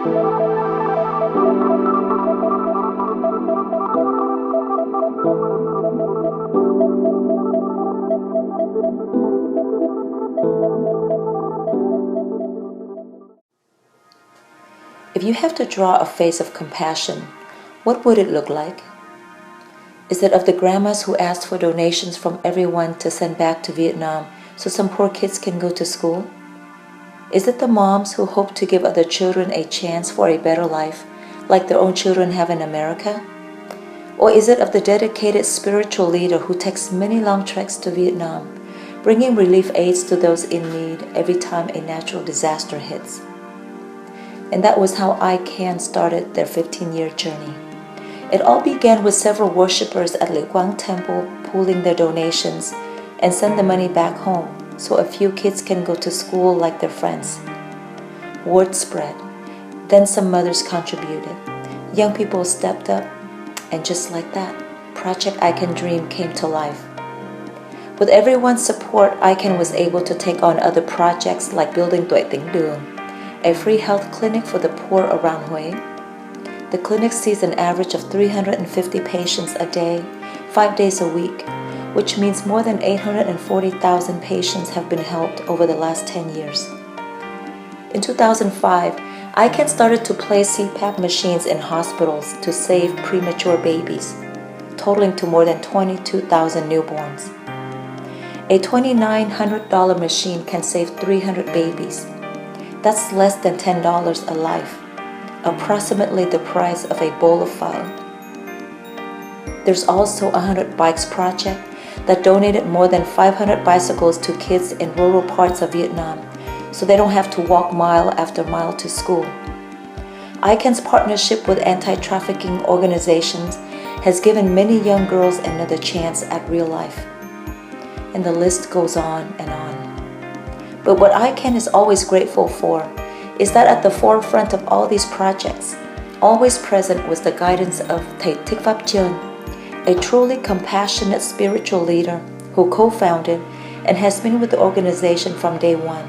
If you have to draw a face of compassion, what would it look like? Is it of the grandmas who asked for donations from everyone to send back to Vietnam so some poor kids can go to school? Is it the moms who hope to give other children a chance for a better life, like their own children have in America? Or is it of the dedicated spiritual leader who takes many long treks to Vietnam, bringing relief aids to those in need every time a natural disaster hits? And that was how ICAN started their 15-year journey. It all began with several worshippers at Lệ Quang Temple pooling their donations and send the money back home so a few kids can go to school like their friends. Word spread. Then some mothers contributed. Young people stepped up, and just like that, Project ICAN Dream came to life. With everyone's support, ICAN was able to take on other projects like building Tuệ Tĩnh Đường, a free health clinic for the poor around Huế. The clinic sees an average of 350 patients a day, 5 days a week, which means more than 840,000 patients have been helped over the last 10 years. In 2005, ICAN started to place CPAP machines in hospitals to save premature babies, totaling to more than 22,000 newborns. A $2,900 machine can save 300 babies. That's less than $10 a life, approximately the price of a bowl of pho. There's also a 100 Bikes project that donated more than 500 bicycles to kids in rural parts of Vietnam so they don't have to walk mile after mile to school. ICAN's partnership with anti-trafficking organizations has given many young girls another chance at real life. And the list goes on and on. But what ICAN is always grateful for is that at the forefront of all these projects, always present was the guidance of Thầy Thích Pháp Chơn, a truly compassionate spiritual leader who co-founded and has been with the organization from day one.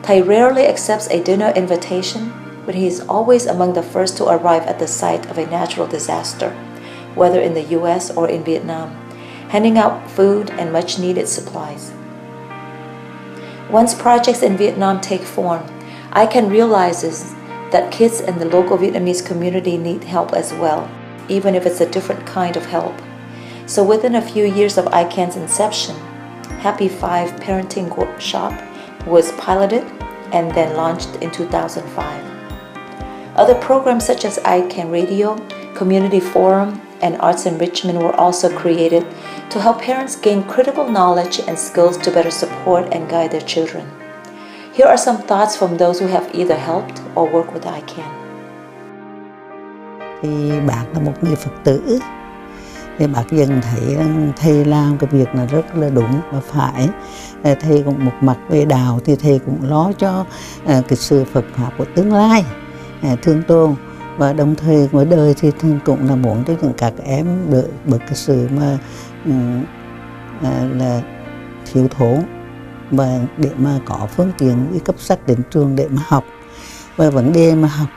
Thầy rarely accepts a dinner invitation, but he is always among the first to arrive at the site of a natural disaster, whether in the US or in Vietnam, handing out food and much-needed supplies. Once projects in Vietnam take form, ICAN realizes that kids in the local Vietnamese community need help as well, even if it's a different kind of help. So within a few years of ICAN's inception, Happy Five Parenting Workshop was piloted and then launched in 2005. Other programs such as ICAN Radio, Community Forum, and Arts Enrichment were also created to help parents gain critical knowledge and skills to better support and guide their children. Here are some thoughts from those who have either helped or worked with ICAN. Thì bác là một người Phật tử, thì bác dần thấy thầy làm cái việc là rất là đúng và phải. Thầy cũng một mặt về đạo thì thầy cũng lo cho cái sự Phật pháp của tương lai, thương tôn, và đồng thời mỗi đời thì cũng là muốn cho những các em đỡ bớt cái sự mà là thiếu thốn, và để mà có phương tiện đi cấp sách đến trường để mà học. Và vấn đề mà học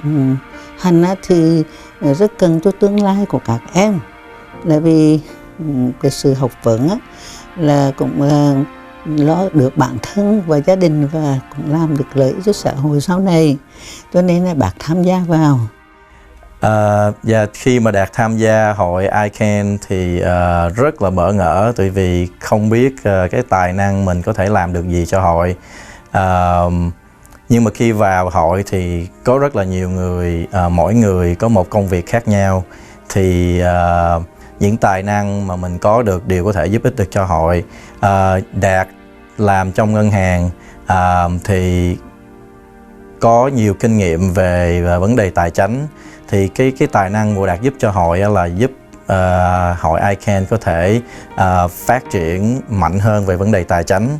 hành thì rất cần cho tương lai của các em, là vì cái sự học vấn là cũng là lo được bản thân và gia đình và cũng làm được lợi cho xã hội sau này, cho nên là bác tham gia vào. Và khi mà Đạt tham gia hội ICAN thì rất là bỡ ngỡ, tại vì không biết cái tài năng mình có thể làm được gì cho hội. Nhưng mà khi vào hội thì có rất là nhiều người, mỗi người có một công việc khác nhau, thì những tài năng mà mình có được đều có thể giúp ích được cho hội. Đạt làm trong ngân hàng thì có nhiều kinh nghiệm về vấn đề tài chính, thì cái tài năng của Đạt giúp cho hội là giúp hội ICAN có thể phát triển mạnh hơn về vấn đề tài chính,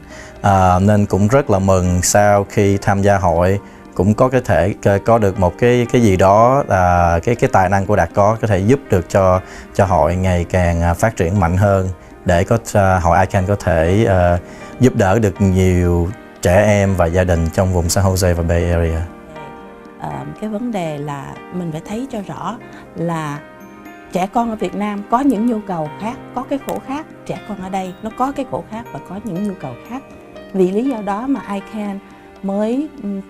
nên cũng rất là mừng sau khi tham gia hội cũng có có được một cái gì đó, cái tài năng của Đạt có thể giúp được cho hội ngày càng phát triển mạnh hơn, để có hội ICAN có thể giúp đỡ được nhiều trẻ em và gia đình trong vùng San Jose và Bay Area. cái vấn đề là mình phải thấy cho rõ là trẻ con ở Việt Nam có những nhu cầu khác, có cái khổ khác. Trẻ con ở đây nó có cái khổ khác và có những nhu cầu khác. Vì lý do đó mà ICAN mới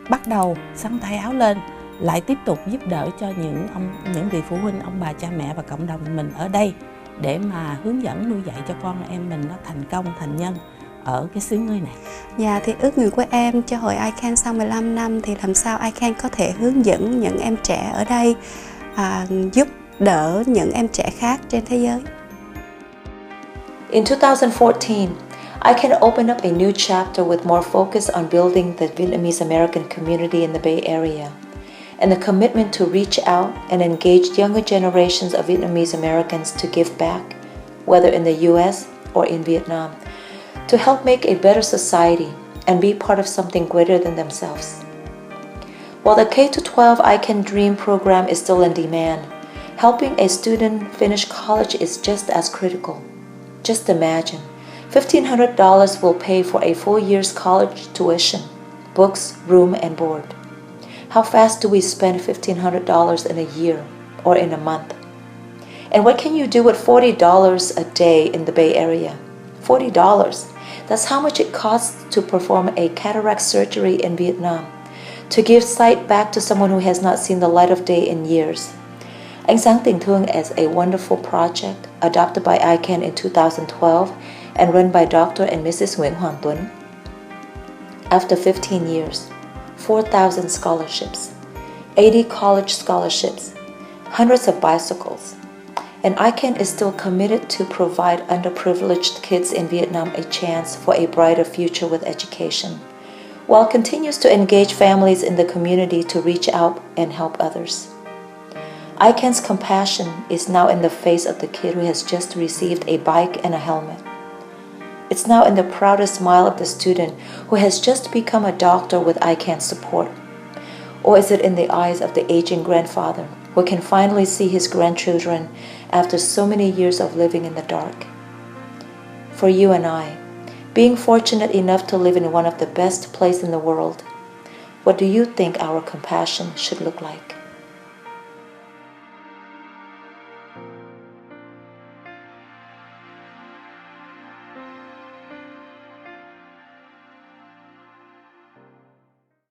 bắt đầu xắn tay áo lên, lại tiếp tục giúp đỡ cho những vị phụ huynh, ông bà, cha mẹ và cộng đồng mình ở đây để mà hướng dẫn nuôi dạy cho con em mình nó thành công, thành nhân ở cái xứ người này. Dạ, thì ước nguyện của em cho hội ICAN sau 15 năm thì làm sao ICAN có thể hướng dẫn những em trẻ ở đây giúp đỡ những em trẻ khác trên thế giới. In 2014, ICAN opened up a new chapter with more focus on building the Vietnamese American community in the Bay Area and the commitment to reach out and engage younger generations of Vietnamese Americans to give back, whether in the US or in Vietnam, to help make a better society and be part of something greater than themselves. While the K-12 ICAN Dream program is still in demand, helping a student finish college is just as critical. Just imagine, $1,500 will pay for a full year's college tuition, books, room, and board. How fast do we spend $1,500 in a year or in a month? And what can you do with $40 a day in the Bay Area? $40. That's how much it costs to perform a cataract surgery in Vietnam, to give sight back to someone who has not seen the light of day in years. Ánh Sáng Tình Thương is a wonderful project adopted by ICAN in 2012 and run by Dr. and Mrs. Nguyễn Hoàng Tuấn. After 15 years, 4,000 scholarships, 80 college scholarships, hundreds of bicycles, and ICAN is still committed to provide underprivileged kids in Vietnam a chance for a brighter future with education, while continues to engage families in the community to reach out and help others. ICAN's compassion is now in the face of the kid who has just received a bike and a helmet. It's now in the proudest smile of the student who has just become a doctor with ICAN's support. Or is it in the eyes of the aging grandfather who can finally see his grandchildren after so many years of living in the dark? For you and I, being fortunate enough to live in one of the best places in the world, what do you think our compassion should look like?